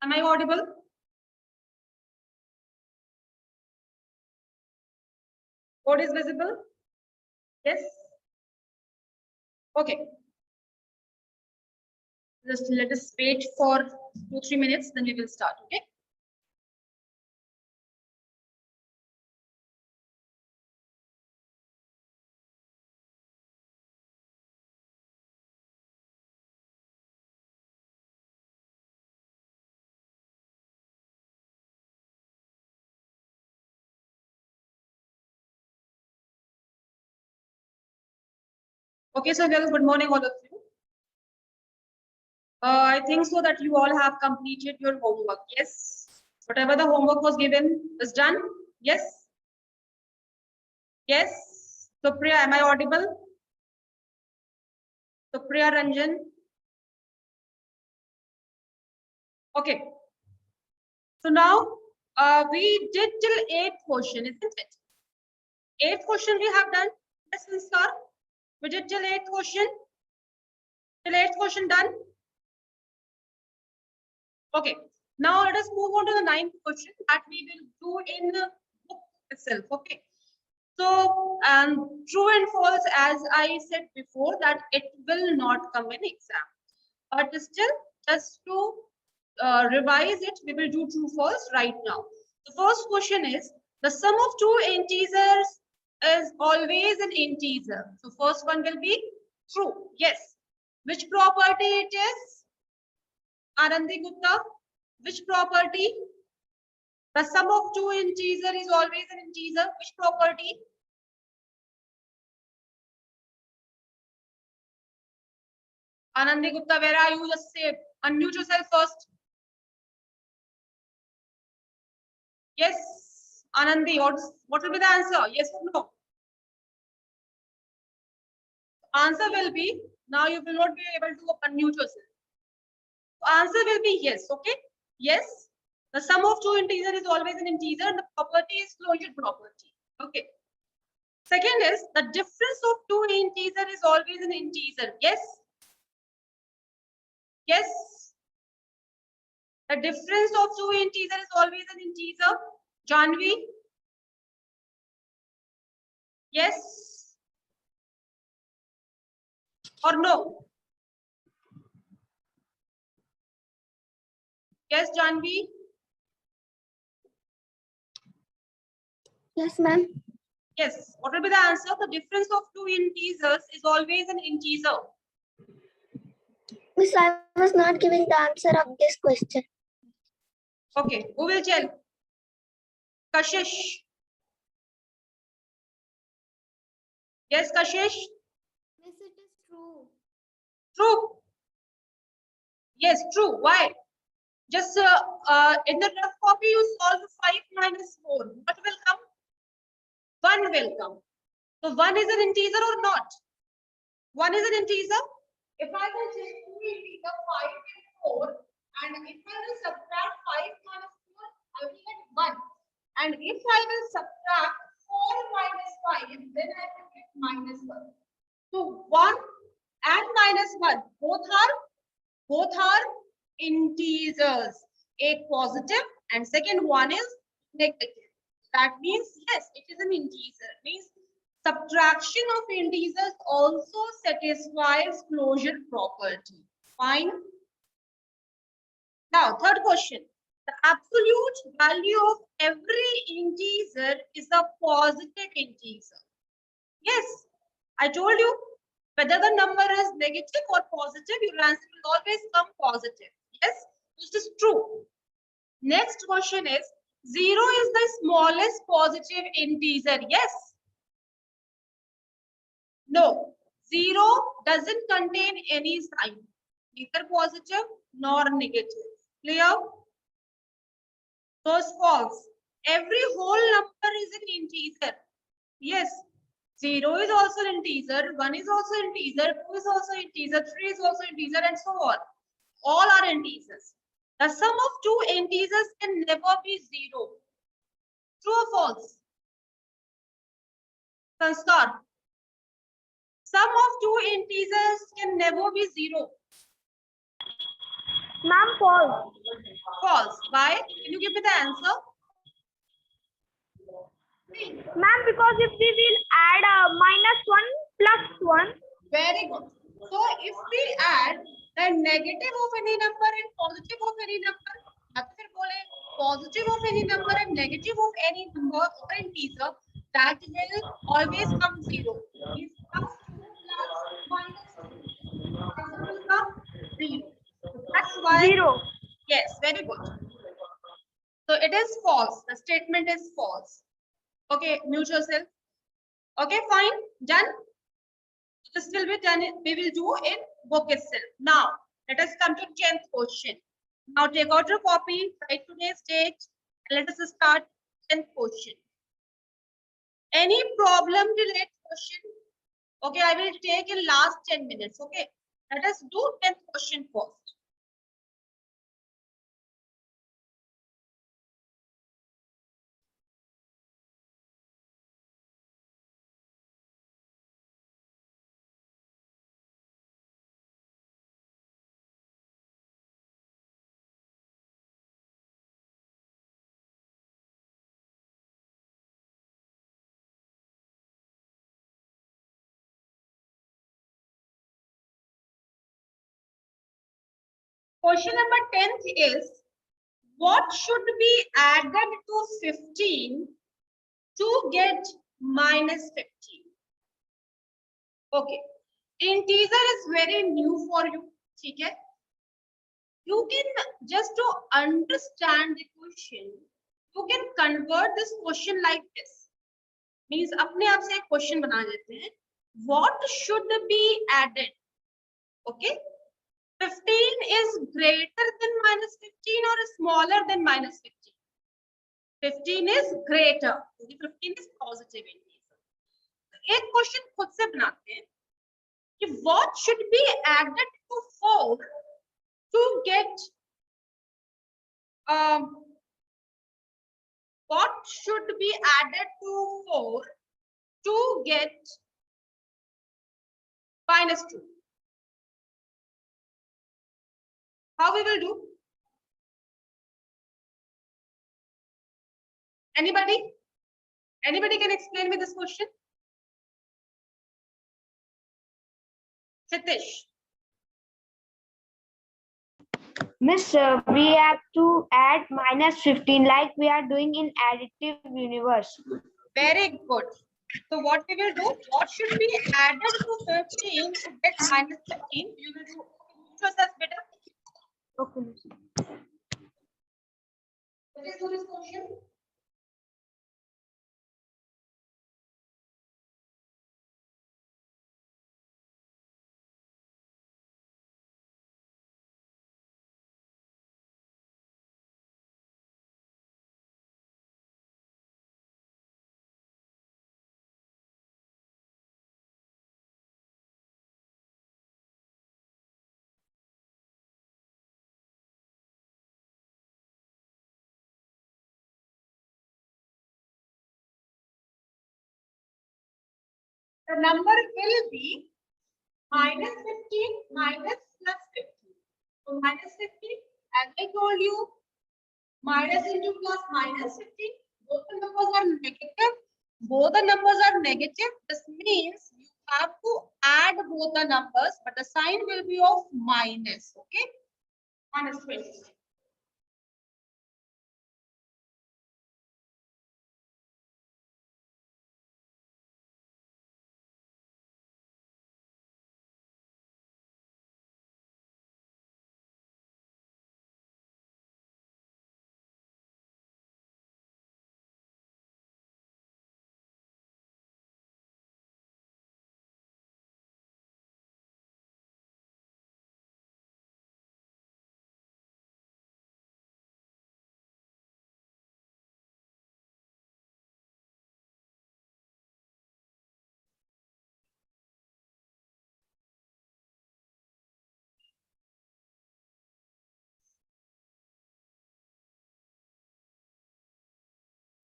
Am I audible? Code is visible? Yes? Okay. Just let us wait for 2-3 minutes, then we will start, okay? Okay, so good morning, all of you. I think so that you all have completed your homework. Yes. Whatever the homework was given is done. Yes. Yes. Supriya, am I audible? Supriya Ranjan. Okay. So now we did till 8th question, isn't it? 8th question we have done. Yes, Sanskar. We did till 8th question. Till 8th question done. Okay. Now let us move on to the 9th question that we will do in the book itself. Okay. So, true and false, as I said before, that it will not come in exam. But still, just to revise it, we will do true false right now. The first question is, the sum of two integers is always an integer. So first one will be true. Yes. Which property it is? Anandi Gupta. Which property? The sum of two integers is always an integer. Which property? Anandi Gupta, where are you? Just say, unmute yourself first. Yes, Anandi, what will be the answer? Yes or no? Answer will be, now you will not be able to unmute yourself. Answer will be yes, okay? Yes, the sum of two integers is always an integer. The property is closure property. Okay. Second is, the difference of two integers is always an integer. Yes? Yes. The difference of two integers is always an integer. Janvi? Yes or no? Yes, Janvi? Yes, ma'am. Yes. What will be the answer? The difference of two integers is always an integer. Miss, I was not giving the answer of this question. Okay. Who will tell? Kashish. Yes, Kashish? Miss, it is true. True. Yes, true. Why? Just in the rough copy, you solve 5 minus 4. What will come? 1 will come. So 1 is an integer or not? 1 is an integer. If I will take two integer 5 and 4, and if I will subtract 5 minus 4, I will get 1. And if I will subtract 4 minus 5, then I will get minus 1. So 1 and minus 1, both are integers. A positive and second one is negative. That means yes, it is an integer. Means subtraction of integers also satisfies closure property. Fine. Now, third question. The absolute value of every integer is a positive integer. Yes, I told you, whether the number is negative or positive, your answer will always come positive. Yes, which is true. Next question is, 0 is the smallest positive integer. Yes. No, 0 doesn't contain any sign, neither positive nor negative. Clear? So it's false. Every whole number is an integer. Yes. 0 is also an integer, 1 is also an integer, 2 is also an integer, 3 is also an integer, and so on. All are integers. The sum of two integers can never be 0. True or false? Sanskar. Sum of two integers can never be 0. Ma'am, false. False. Why? Can you give me the answer? Ma'am, because if we will add -1 plus 1. Very good. So if we add the negative of any number and positive of any number, या तो फिर बोले positive of any number and negative of any number or integer, that will always come 0. If plus 2 plus minus 2, answer will come 0. So that's why. 0. Yes, very good. So it is false. The statement is false. Okay, mute yourself. Okay, fine. Done. This will be done. We will do in book itself. Now, let us come to 10th question. Now, take out your copy, write today's date, and let us start 10th question. Any problem related question? Okay, I will take in last 10 minutes. Okay, let us do 10th question first. Question number 10th is, what should be added to 15 to get minus 15? Okay, integer is very new for you. Okay, you can just to understand the question, you can convert this question like this. Means अपने आप से एक question बना देते हैं. What should be added? Okay. 15 is greater than minus 15 or smaller than minus 15? 15 is greater. 15 is positive integer. एक question खुद से बनाते हैं कि what should be added to 4 to get what should be added to 4 to get minus 2? How we will do? Anybody? Anybody can explain me this question? Satish. Miss, we have to add -15 like we are doing in additive universe. Very good. So what we will do? What should be added to 15 to get minus 15? You will do yourself better. Okay. Let us do this question. The number will be minus 15 minus plus 15. So minus 15, as I told you, minus into plus minus 15. Both the numbers are negative. Both the numbers are negative. This means you have to add both the numbers, but the sign will be of minus. Okay, minus 20.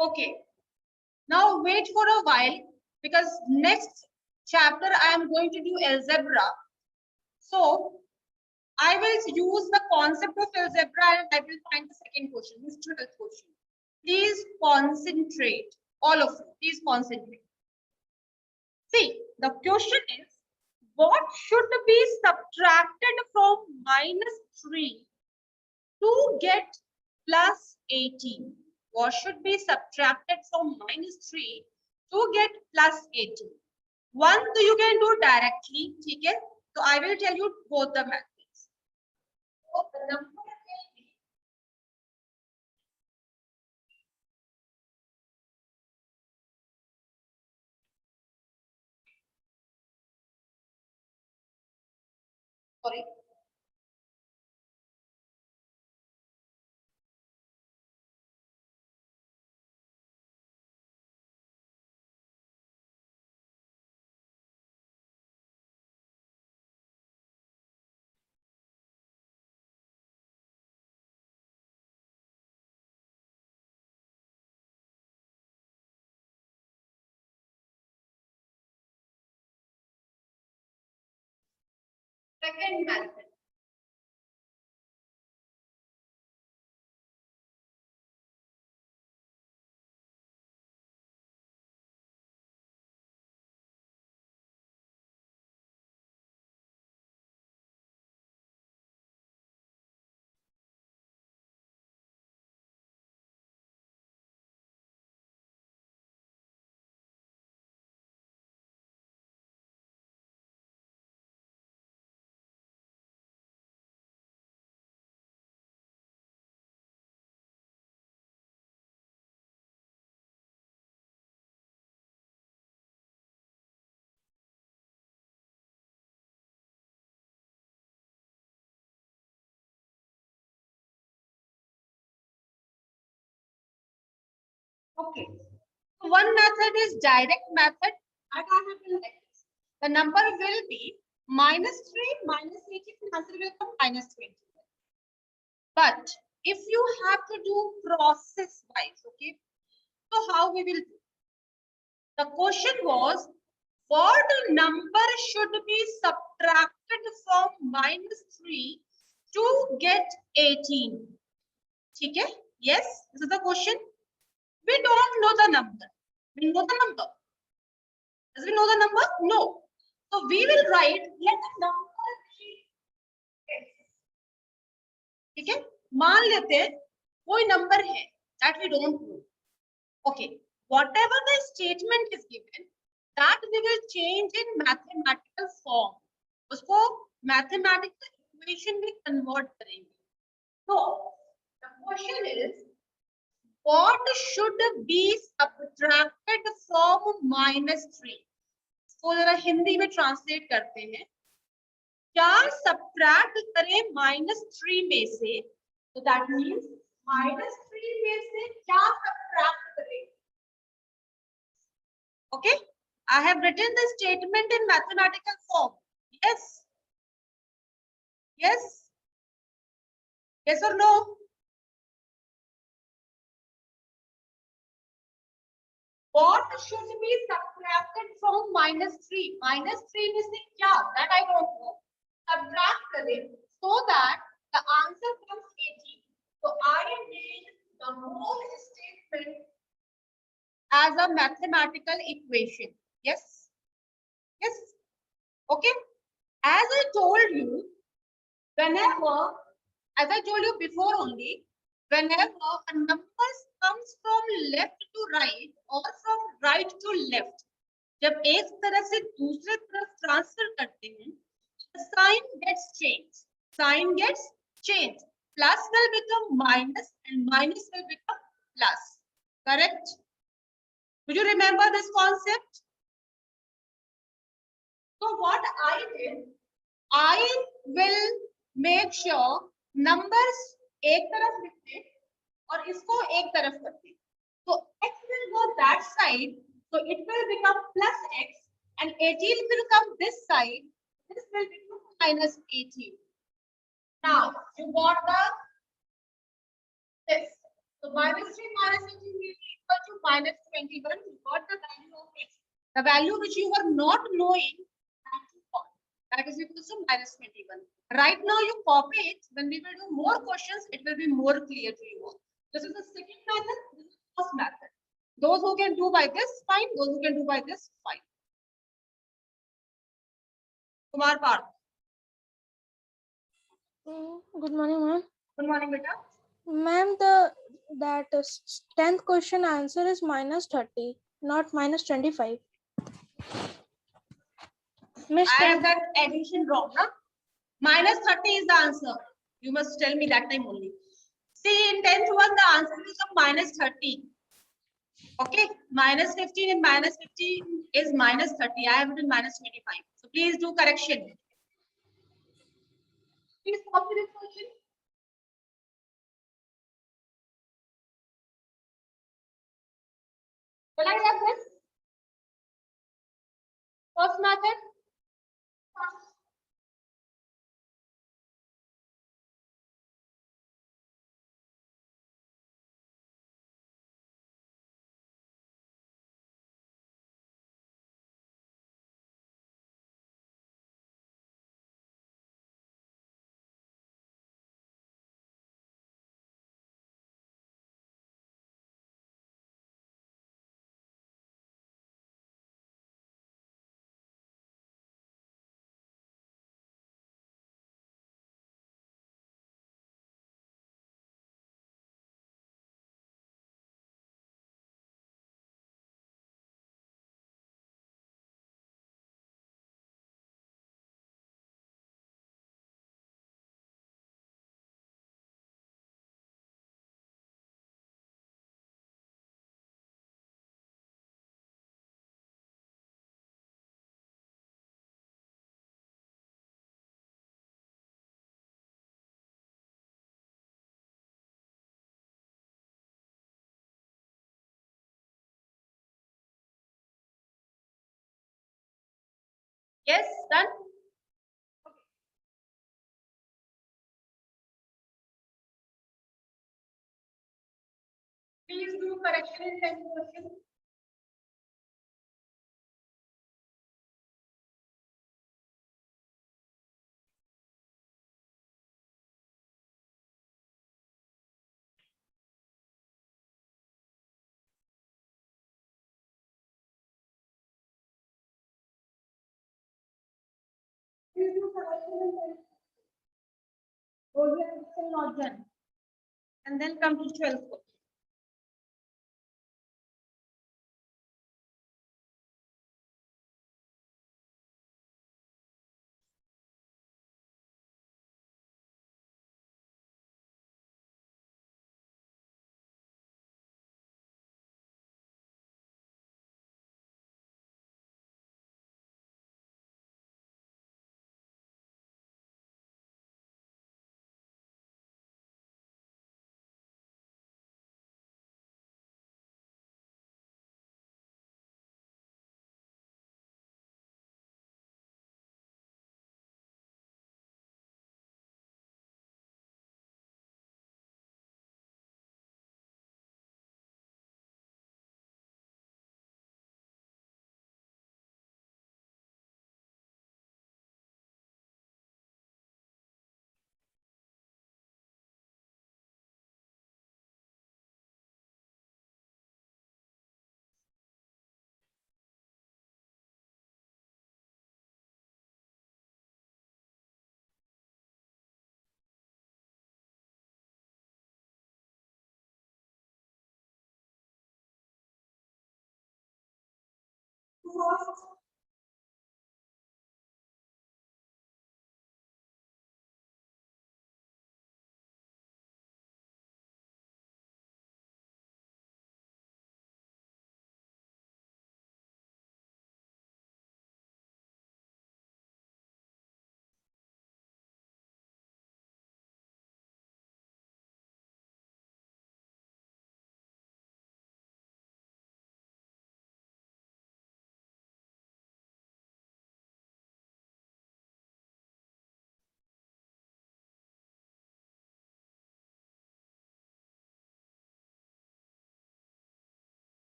Okay, now wait for a while because next chapter I am going to do algebra. So I will use the concept of algebra and I will find the second question, this 12th question. Please concentrate, all of you, please concentrate. See, the question is, what should be subtracted from -3 to get +18? What should be subtracted from -3 to get +18? One, so you can do directly, okay? So I will tell you both the methods. So the number will be sorry. Second method. Okay. So one method is direct method. That I have been like this. The number will be -3 -18. Answer will come -20. But if you have to do process wise, okay. So how we will do? The question was, what number should be subtracted from -3 to get 18? Okay. Yes, this is the question. We don't know the number. We know the number. Does we know the number? No. So we will write, let the number be x. ठीक है? मान लेते हैं कोई number है that we don't know. Okay. Whatever the statement is given, that we will change in mathematical form. उसको mathematical equation में convert करेंगे. So the question is, what should be subtracted from -3? तो जरा हिंदी में ट्रांसलेट करते हैं. क्या सब्ट्रैक्ट करें -3 में से? तो दैट मींस -3 में से क्या सब्ट्रैक्ट करें? Okay, I have written the statement in mathematical form. Yes, yes, yes और no? What should be subtracted from -3? -3 में से क्या? That I don't know. Subtract करें so that the answer comes 18. So I need the whole statement as a mathematical equation. Yes, yes. Okay. As I told you, whenever, as I told you before only, whenever a number comes from left to right or from right to left, जब एक तरफ से दूसरे तरफ transfer करते हैं, the sign gets changed. Sign gets changed. Plus will become minus and minus will become plus. Correct? Do you remember this concept? So what I did, I will make sure numbers एक तरफ लिखते और इसको एक तरफ करते. So x will go that side, so it will become plus x, and 18 will come this side. This will become minus 18. Now you got the this. So -3 minus 18 will be equal to -21. You got the value of x. The value which you were not knowing, that you got. that is equal to minus 21. Right now you copy it. When we will do more questions, it will be more clear to you all. This is the second method. This is the first method. Those who can do by this, fine. Those who can do by this, fine. Kumar Parth. Good morning, ma'am. Good morning, beta. Ma'am, that 10th question answer is minus 30, not minus 25. Miss, I have that addition wrong, na? Minus 30 is the answer. You must tell me that time only. See, in 10th one, the answer is of minus 30. Okay, minus 15 and minus 50 is minus 30. I have written minus 25. So please do correction. Please copy this question. Will I have this? First method. Yes, done. Please do correction in 10th question. Please do correction in 10th. Those who are still not done. And then come to 12th question.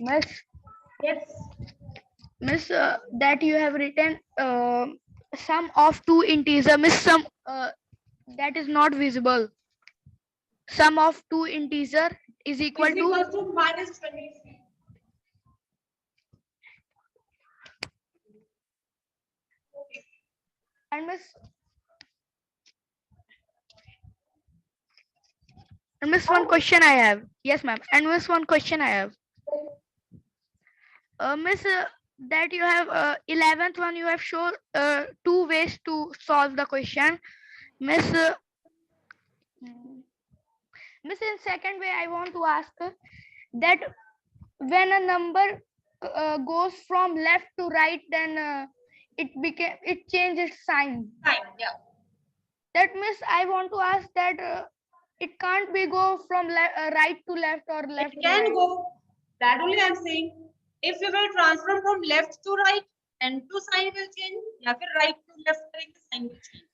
Miss, Yes. Miss, that you have written sum of two integer, Miss, sum that is not visible. Sum of two integer is equal Is to equal to minus 23. Okay. and Miss one question I have. Yes, ma'am. And Miss one question I have. Miss, that you have 11th one you have shown two ways to solve the question. Miss, Miss, in second way I want to ask that when a number goes from left to right, then it changes sign. Fine. Yeah. That means I want to ask that it can't be go from right to left or left It to can right. go. That only I'm saying. If you will transform from left to right, and to sign will change. या फिर right to left करेंगे sign will change.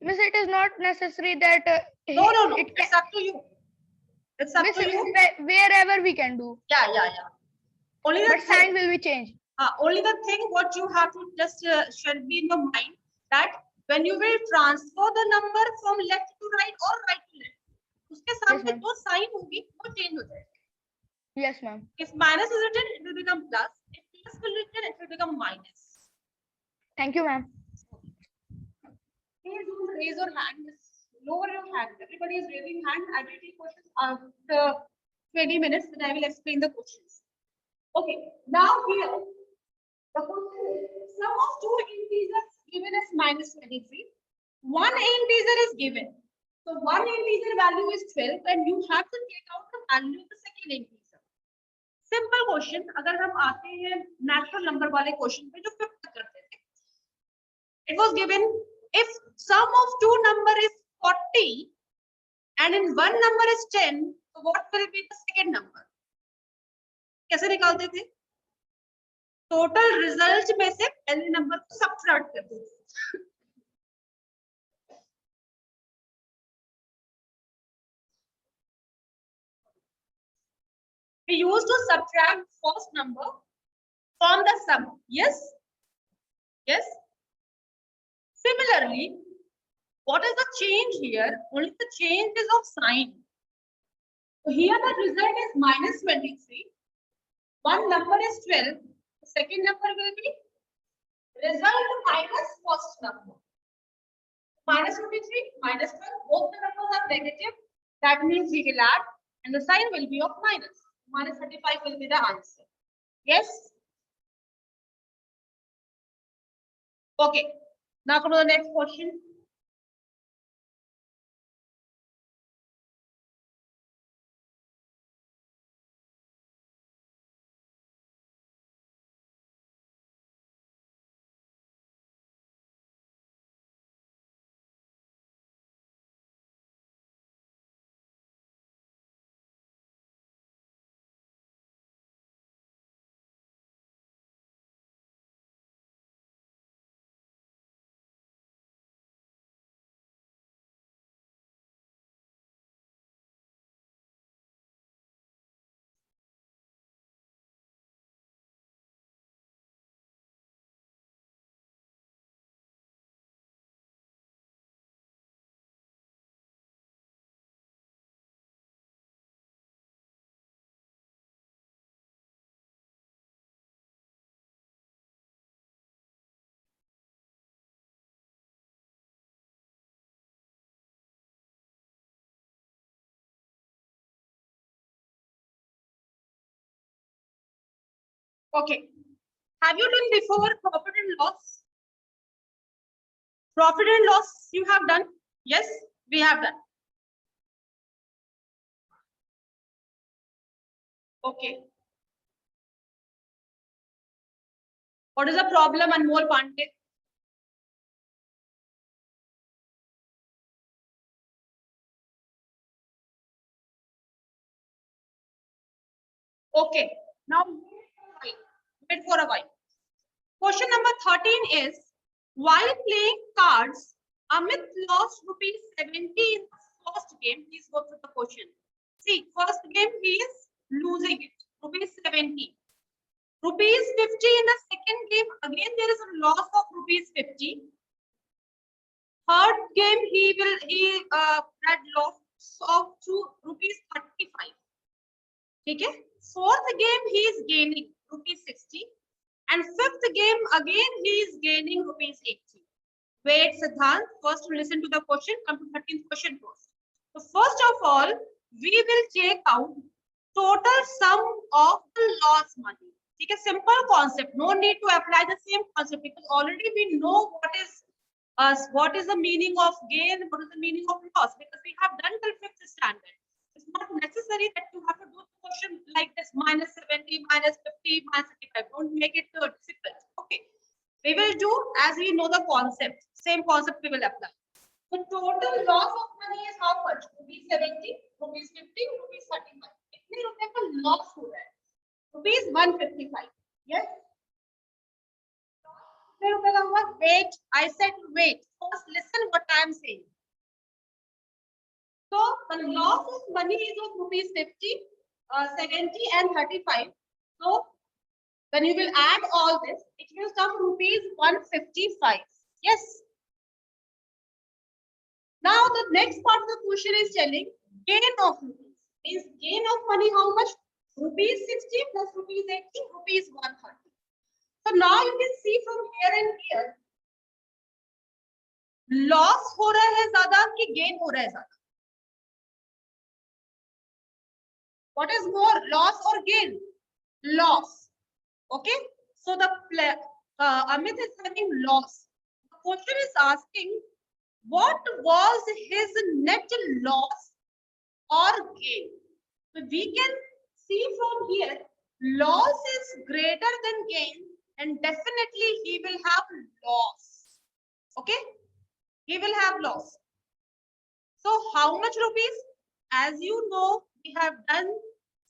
Miss, it is not necessary that No. it It's can, up to you. It's up miss, to you. wherever we can do, Yeah. Only the but thing, sign will be changed. only the thing what you have to just should be in your mind that when you will transfer the number from left to right or right to left, उसके सामने ma'am. जो sign होगी वो change हो जाएगी. Yes, ma'am. If minus is written, it will become plus. If plus will written, it will become minus. Thank you, ma'am. Please don't raise your hand. Lower your hand. Everybody is raising hand. I will take questions after 20 minutes, and I will explain the questions. Okay. Now here, the question is sum of two integers given as minus 23. One integer is given. So one integer value is 12, and you have to take out the value of the second integer. Simple question अगर हम आते हैं natural number वाले question पे जो 5th करते थे, it was given if sum of two number is 40 and in one number is 10, तो what will be the second number. कैसे निकालते थे? टोटल रिजल्ट में से पहले नंबर को सब्ट्रैक्ट करते थे. We used to subtract first number from the sum. Yes. Similarly, what is the change here? Only the change is of sign. So here the result is minus 23. One number is 12. The second number will be result minus first number. Minus 23, minus 12. Both the numbers are negative. That means we will add, and the sign will be of minus. Minus 35 will be the answer. Yes? Okay. Now come to the next question. Okay. Have you done before profit and loss? Profit and loss you have done? Yes, we have done. Okay. What is the problem, Anmol Pandey? Okay. Now wait for a while. Question number 13 is, while playing cards, Amit lost rupees 70 in the first game. Please go through the question. See, first game he is losing it. Rupees 70. Rupees 50 in the second game. Again, there is a loss of rupees 50. Third game, he had loss of rupees 35. Okay. Fourth game, he is gaining rupees 60. And fifth game, again, he is gaining rupees 80. Wait, Siddhant, first listen to the question, come to 13th question first. So first of all, we will check out total sum of the loss money. Okay, simple concept, no need to apply the same concept because already we know what is the meaning of gain, what is the meaning of loss, because we have done till 5th standard. It's not necessary that you have to do the question like this, minus 70, minus 50, minus 35. Don't make it difficult. Okay. We will do as we know the concept. Same concept we will apply. The total loss of money is how much? Rupees 70, rupees 50, rupees 35. कितने रुपए का loss हो रहा है? Rupees 155. Yes. कितने रुपए का हुआ? Wait. I said wait. First listen what I am saying. So the loss of money is of rupees 50, 70 and 35. So when you will add all this, it will come rupees 155. Yes. Now the next part of the question is telling gain of rupees. Means gain of money how much? Rupees 60 plus rupees 80, rupees 130. So now you can see from here and here, loss हो रहा है ज़्यादा कि gain हो रहा है ज़्यादा? What is more, loss or gain? Loss. Okay. So the Amit is having loss. The question is asking, what was his net loss or gain? So we can see from here, loss is greater than gain, and definitely he will have loss. Okay, he will have loss. So how much rupees? As you know, we have done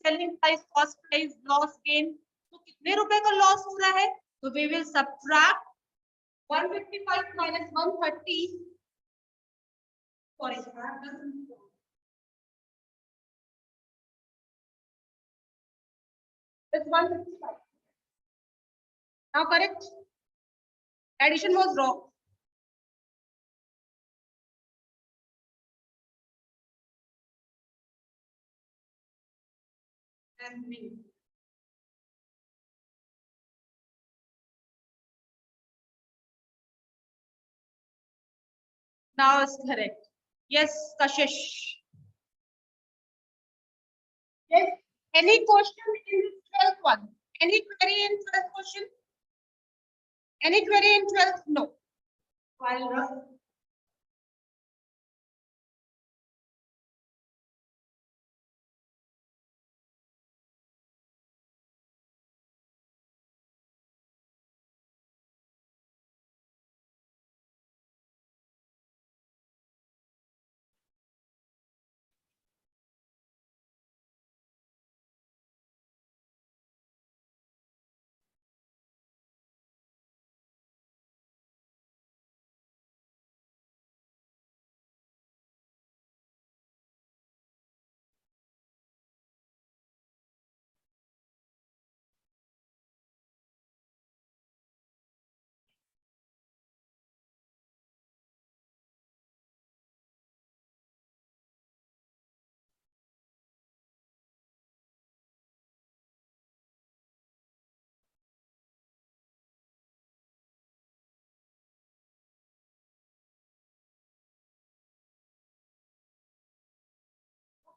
selling price, cost price, loss, gain. So कितने रुपए का loss हो रहा है? So we will subtract 155 minus 130. Sorry, it's 155. Now correct. Addition was wrong. And me. Now it's correct. Yes, Kashish. Yes. Any question in the 12th one? Any query in 12th question? Any query in 12th? No. File rough.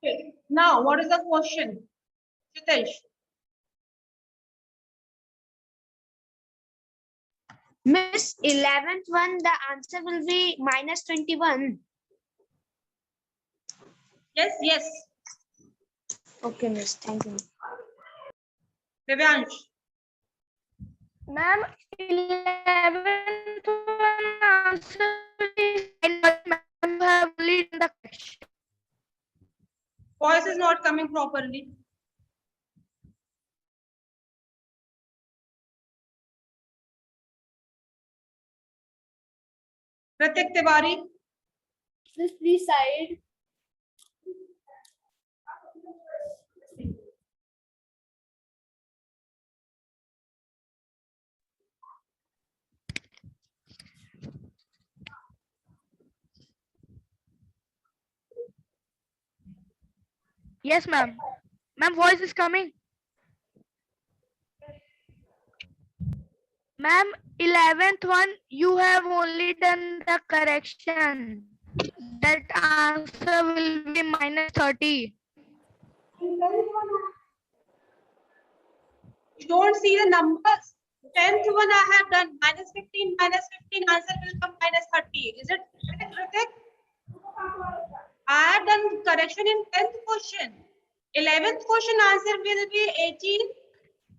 Okay. Now, what is the question? Jitesh. Miss, 11th one, the answer will be minus 21. Yes, yes. Okay, Miss, thank you. Divyansh. Ma'am, 11th one answer is ma'am, you have only done the question. Voice is not coming properly. Pratik Tiwari. Miss, please side. Yes, ma'am. Ma'am, voice is coming. Ma'am, 11th one, you have only done the correction. That answer will be minus 30. You don't see the numbers. 10th one I have done minus 15, answer will come minus 30. Is it correct, Ritik? I have done correction in 10th question. 11th question answer will be 18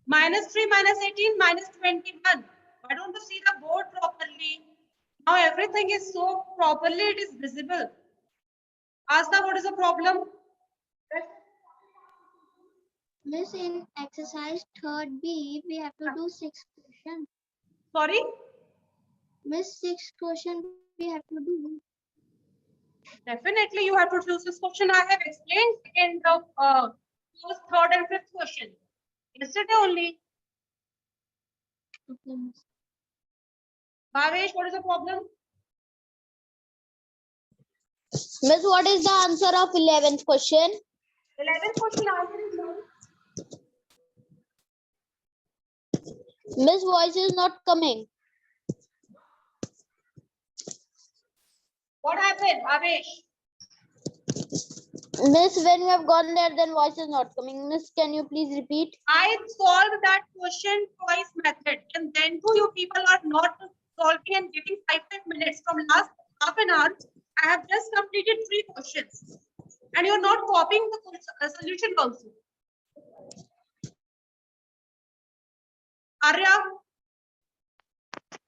minus 3 minus 18 minus 21. Why don't you see the board properly? Now everything is so properly, it is visible. Asta, what is the problem? Miss, in exercise third B, we have to do 6 questions. Sorry? Miss, 6 questions we have to do. Definitely, you have to choose this question. I have explained in the first, third, and fifth question. Yesterday only. Okay, miss. Bhavesh, what is the problem? Miss, what is the answer of 11th question? 11th question answer is no. Miss, voice is not coming. What happened, Bhavesh? Miss, when you have gone there, then voice is not coming. Miss, can you please repeat? I solved that question twice method, and then too you people are not solving and giving 5 minutes from last half an hour. I have just completed 3 questions, and you're not copying the solution also. Arya,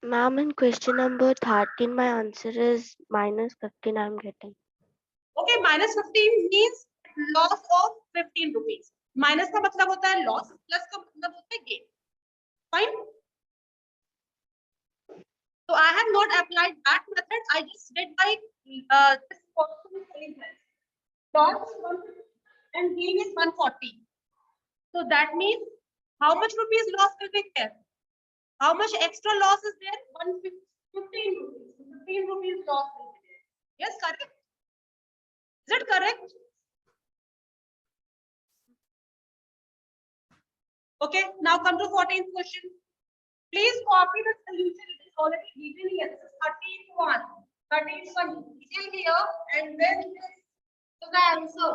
Ma'am, in question number 13, my answer is minus 15 I'm getting. okay, minus 15 means loss of 15 rupees. Minus का मतलब होता है loss, plus का मतलब होता है gain. Fine. So I have not applied that method. I just did by this question selling price. Loss is 150 and gain is 140. So that means how much rupees loss will be there? How much extra loss is there? 15 rupees. 15 rupees loss will be there. Yes, correct. Is it correct? Okay, now come to 14th question. Please copy the solution. It is already given here. This is 31. 31 detail here and then this is the answer.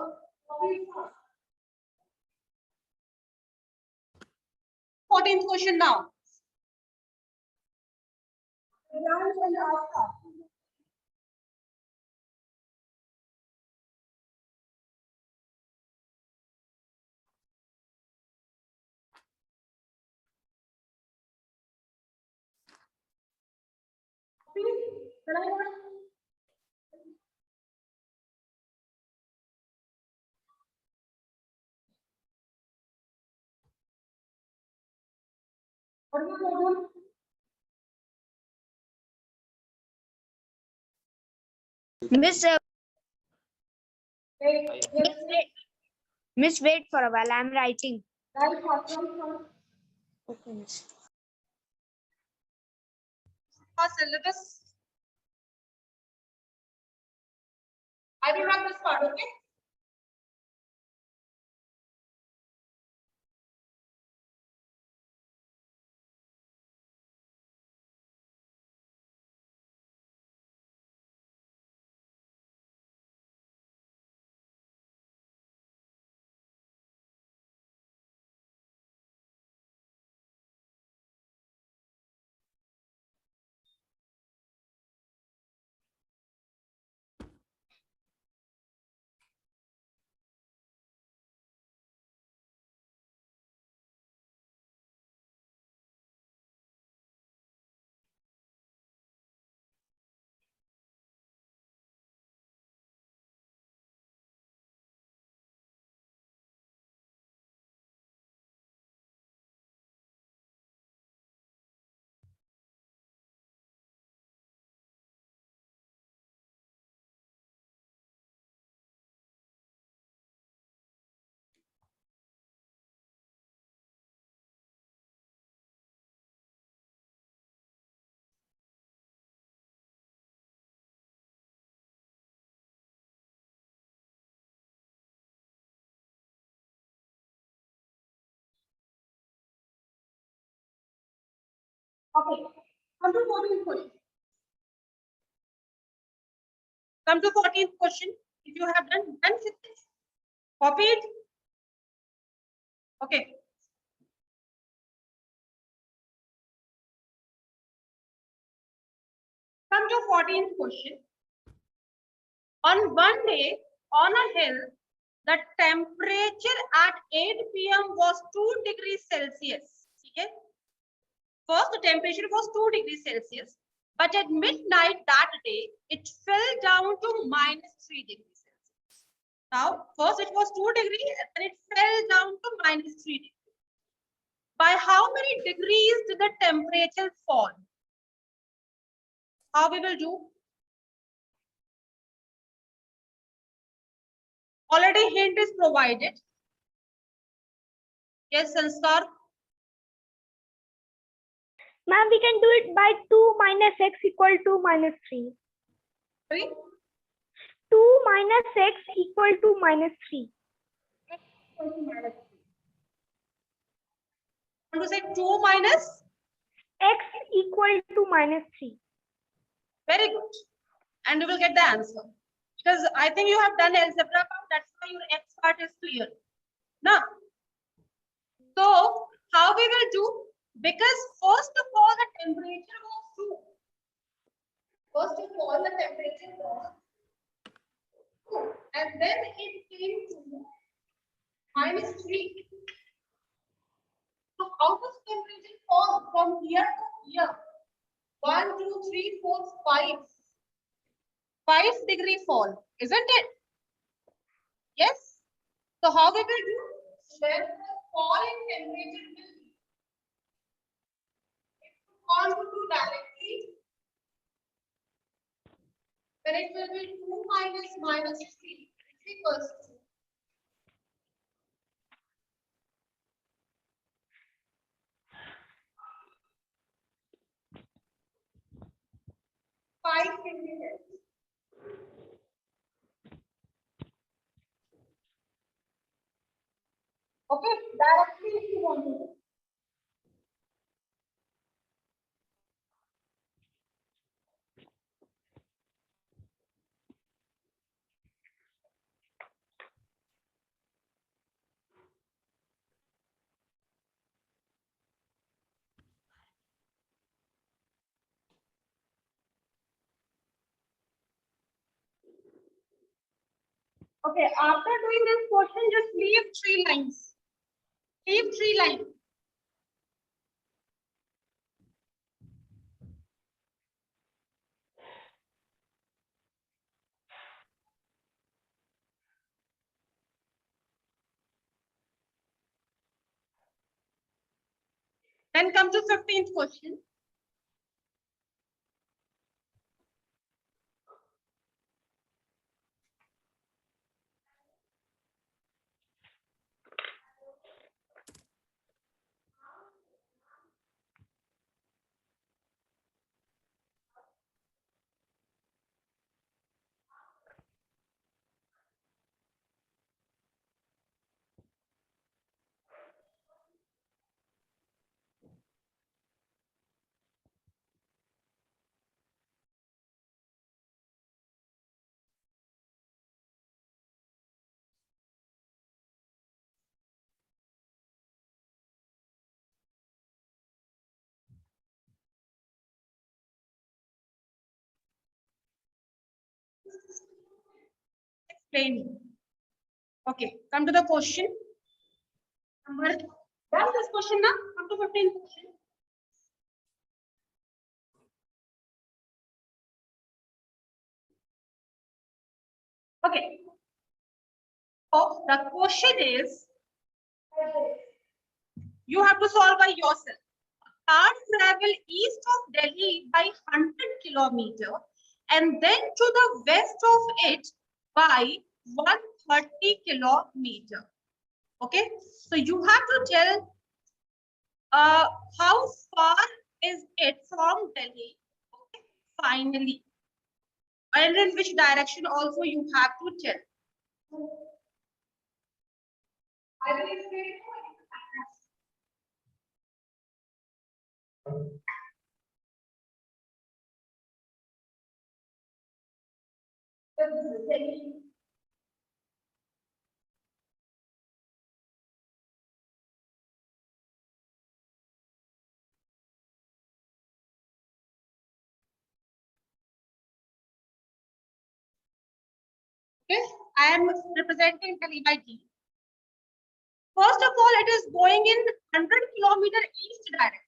Copy it first. 14th question now. What is the problem? Miss, Wait, Miss, wait for a while. I'm writing. right, problem. Okay, miss. Syllabus. I will have this part, okay? Okay, come to 14th question. Come to 14th question. If you have done Siddesh. Copy it. Okay. Come to 14th question. On one day, on a hill, the temperature at 8 p.m. was 2 degrees Celsius. Okay. First, the temperature was 2 degrees Celsius, but at midnight that day, it fell down to -3 degrees Celsius. Now, first it was 2 degrees and it fell down to -3 degrees. By how many degrees did the temperature fall? How we will do? Already hint is provided. Yes, Sanskar. Ma'am, we can do it by 2 minus x equal to -3. Sorry? 2 minus x equal to -3. Want to say 2 minus? X equal to -3. Very good. And you will get the answer. Because I think you have done algebra part, that's why your X part is clear. Now, so how we will do? Because first of all, the temperature was 2. First of all, the temperature was 2. And then it came to -3. So how does temperature fall from here to here? 1, 2, 3, 4, 5. 5-degree fall, isn't it? Yes. So how we will do? When the fall in temperature will be, if you want to do directly, then it will be 2 minus -3 is equals to 5 degrees Celsius. Okay, directly if you want to do. Okay, after doing this question, just leave 3 lines. Leave 3 lines. Then come to 15th question. Explain. Okay, come to the question. That's this question now. Come to 15th question. Okay. So the question is, you have to solve by yourself. Car travel east of Delhi by 100 kilometer and then to the west of it by 130 kilometer. Okay, so you have to tell how far is it from Delhi. Okay, finally, and in which direction also you have to tell. I will explain. Okay, I am representing Delhi by T. First of all, it is going in 100 kilometer east direction.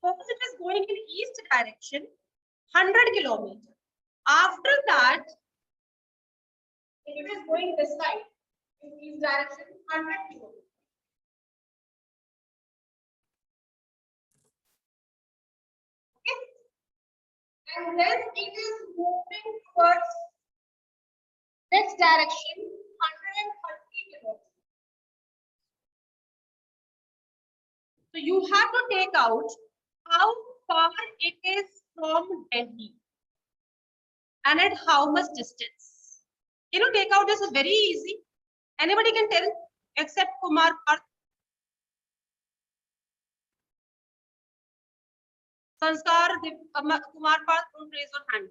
First, it is going in east direction, 100 kilometer. After that, it is going this side, in east direction, 100 kilometer. Okay, and then it is moving towards next direction, 130 kilometers. So you have to take out how far it is from Delhi and at how much distance. Can you take out this? Is very easy. Anybody can tell except Kumar Parth. Sanskar, Kumar Parth, don't raise your hand.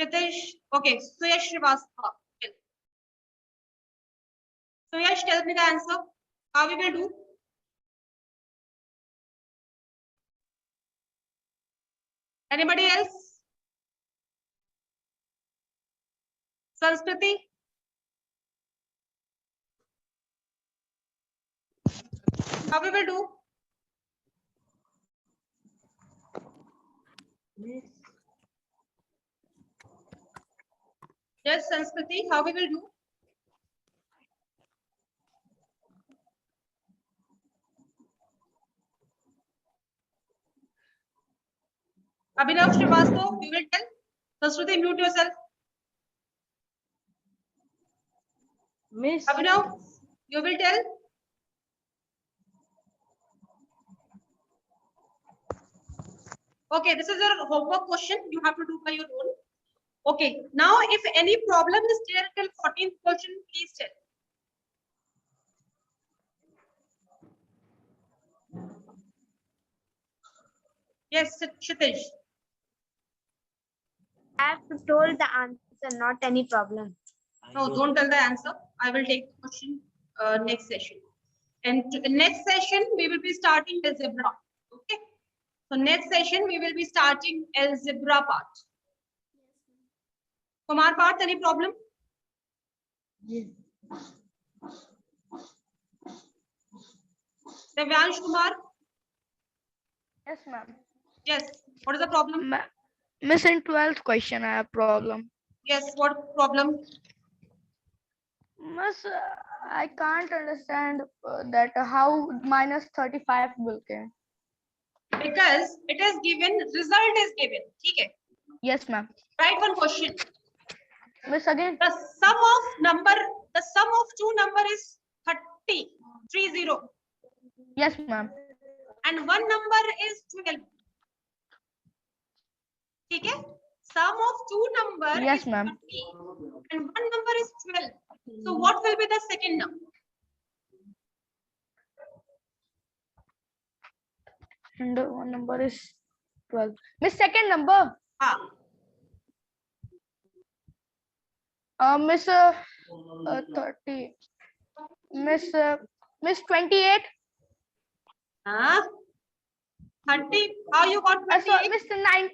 Shitesh, okay, Suyash Srivastava. Suyash, tell me the answer. How we will do? Anybody else? Sanskriti? How we will do? Yes, Sanskriti, how we will do? Abhinav Srivastava, you will tell. Sanskriti, mute yourself. Miss, Abhinav, you will tell. Okay, this is your homework question. You have to do by your own. Okay, now if any problem is there till 14th question, please tell. Yes, Kshitish. I have told the answer, not any problem. No, don't tell the answer. I will take the question next session. And next session, we will be starting algebra. Okay. So next session, we will be starting algebra part. Kumar Parth, any problem? Devyansh Kumar? Yes, ma'am. Yes. What is the problem? Miss, in 12th question, I have problem. Yes. What problem? Miss, I can't understand that how minus 35 will come. Because it is given, result is given. Okay. Yes, ma'am. Write one question. Miss, again. The sum of two number is 30. Yes, ma'am. And one number is 12. Okay? Sum of two number Yes, is ma'am. 30 and one number is 12. So what will be the second number? And one number is 12. Miss, second number. Miss 30. Miss 28. 30. How you got 28? Miss 9.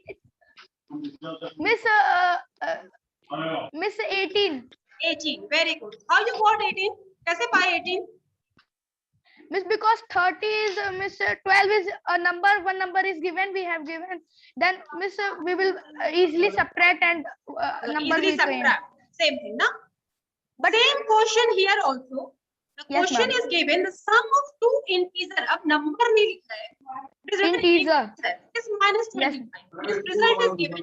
Miss 18. 18. Very good. How you got 18? Kaise pai 18? Miss, because 30 is Miss 12 is a number, one number is given, we have given. Then Miss we will easily subtract and number Easily will change. subtract. Same thing, na? But same question here also. The Yes, question ma'am. is given the sum of two integer. Ab number nahi likha hai. It is written Integer. It is minus Yes. 25. Its result is given.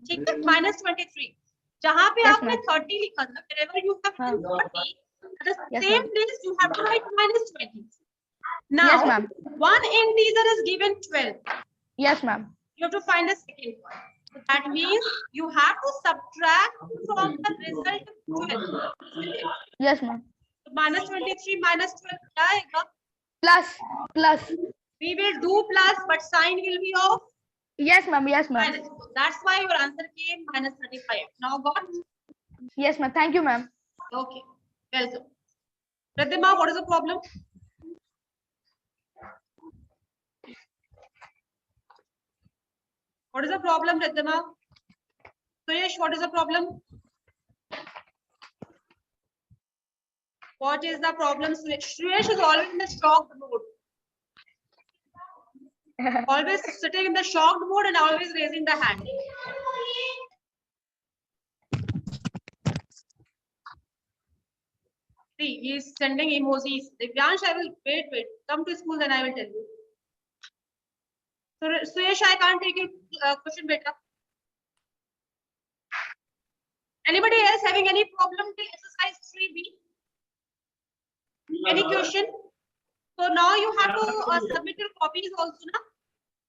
ठीक है? Minus 23. जहाँ पे Yes, आपने ma'am. 30 लिखा था, wherever you have हाँ. written 30, at the Yes, same ma'am. place you have to write minus 20. Now, Yes, ma'am. one integer is given 12. Yes, ma'am. You have to find the second one. So that means you have to subtract from the result 12. Yes, ma'am. So minus 23 minus 12 क्या आएगा? Plus. We will do plus, but sign will be off. Yes, ma'am. Yes, ma'am. Minus. So that's why your answer came minus 35. Now got? Yes, ma'am. Thank you, ma'am. Okay. Welcome. Pratima, what is the problem? What is the problem, Pratima? Suresh, what is the problem? What is the problem, Suresh? Suresh is always in the shocked mode. Always sitting in the shocked mode and always raising the hand. See, he is sending emojis. Divyansh, I will wait. Come to school, then I will tell you. So, Suresh, I can't take your question, beta. Anybody else having any problem till exercise 3B? Any question? So now you have to submit your copies also, na?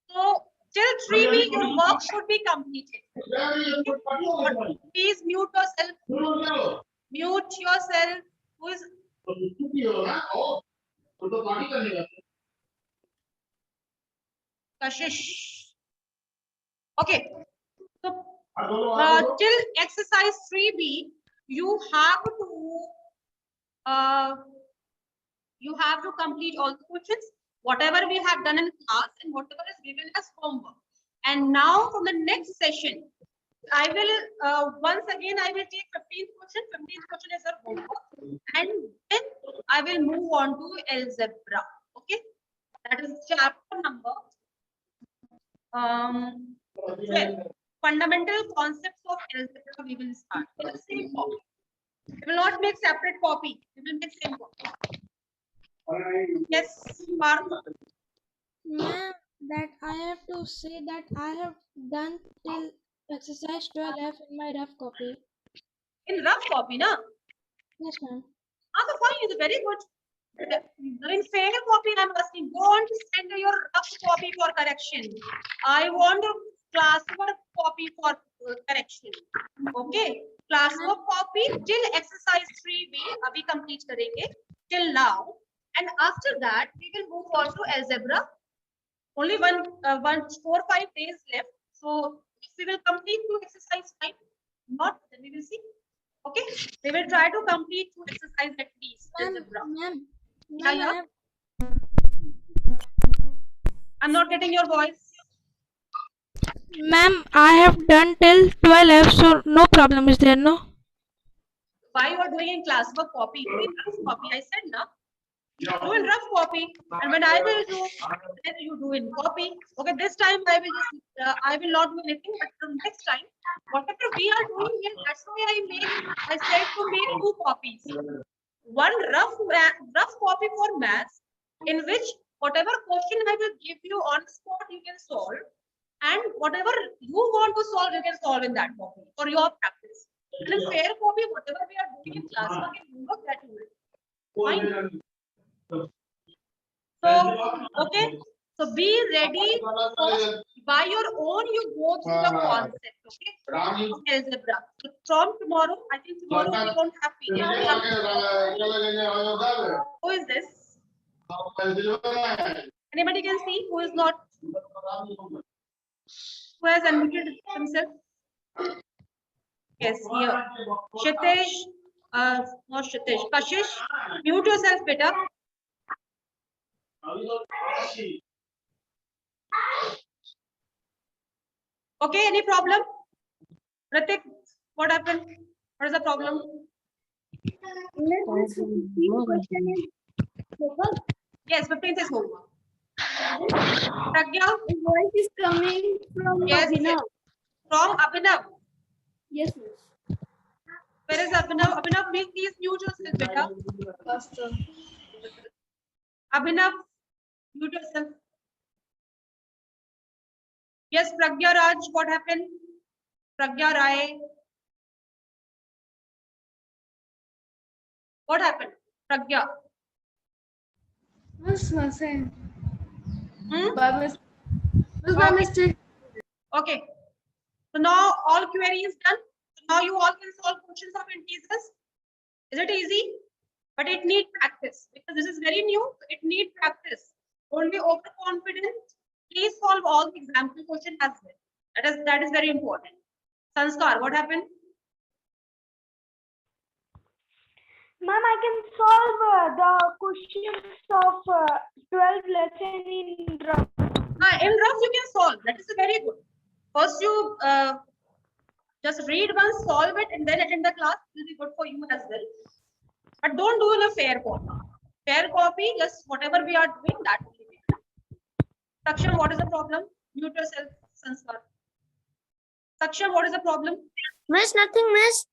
So till 3B, your work should be completed. Please mute yourself. Mute yourself. Who is? Kashish. Okay. So till exercise 3B, you have to complete all the questions, whatever we have done in class and whatever is given as homework. And now from the next session, I will once again I will take 15th question. 15th question is our homework, and then I will move on to algebra. Okay, that is chapter number 12. Fundamental concepts of algebra. We will start in the same copy. We will not make separate copy. We will make same copy. Yes, Parth. Ma'am, that I have to say that I have done till exercise 12F in my rough copy. In rough copy, na? Yes, ma'am. So fine, it's very good. In fair copy, I'm asking, go on to send your rough copy for correction. I want a classwork copy for correction. Okay, classwork copy till exercise 3B, we complete karenge till now. And after that, we will move on to algebra. Only 4 or 5 days left. So if we will complete 2 exercise 5, not, then we will see. Okay, we will try to complete 2 exercise at least. Algebra. Ma'am, Yeah, ma'am, yeah. I have I'm not getting your voice. Ma'am, I have done till 12F, so no problem is there, no? Why you are doing in classwork copy? Do in rough copy. I said na. Do in rough copy, and when I will do, then you do in copy. Okay, this time I will just I will not do anything, but from next time, whatever we are doing here, that's why I said to make 2 copies. One rough copy for maths, in which whatever question I will give you on spot, you can solve, and whatever you want to solve, you can solve in that copy for your practice. And in fair copy, whatever we are doing in classwork and homework, that you will. Fine. So, okay. So be ready. So by your own, you go through the concept. Okay. Of algebra. So from tomorrow, I think tomorrow we don't have PDF. Who is this? Anybody can see who is not? Who has unmuted himself? Yes, here. Shitesh. Not Shitesh. Kashish, mute yourself, beta. Okay, any problem? Pratik, what happened? What is the problem? Yes, 15th is homework. Pragya? Voice is coming from Yes, yes. From Abhinav. Yes, Where is Abhinav? Abhinav, please mute yourself, beta. Abhinav, mute yourself. Yes, Pragya Raj, what happened? Pragya Rai. What happened? Pragya. Okay. Okay. So now all queries done. So now you all can solve questions of integers. Is it easy? But it needs practice because this is very new. It needs practice. Don't be overconfident. please solve all the example question as well. That is very important. Sanskar, what happened? Ma'am, I can solve the questions of 12 lesson in rough. In rough you can solve. That is very good. First you just read once, solve it, and then attend the class. It will be good for you as well. But don't do in a fair copy. Fair copy, just whatever we are doing, that will be good. Saksham, what is the problem? Mute yourself, Sanskar. Saksham, what is the problem? Miss, nothing, miss.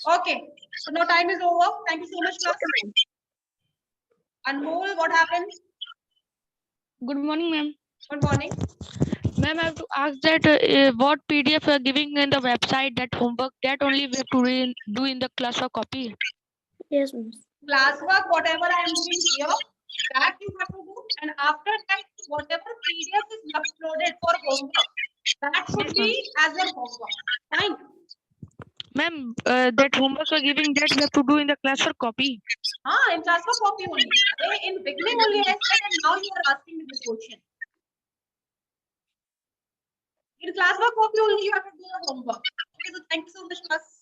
Okay, so now time is over. Thank you so much, class. Anmol, what happened? Good morning, ma'am. Good morning. Ma'am, I have to ask that what PDF you are giving in the website, that homework, that only we have to do in the class or copy. Yes, miss. Classwork, whatever I am doing here, that you have to do. And after that, whatever PDF is uploaded for homework, that should be as your homework. Fine. Ma'am, that homework you are giving, that we have to do in the class or copy. In classwork copy only. In beginning only I said, and now you are asking me this question. In classwork copy only you have to do the homework. Okay, so thank you so much, class.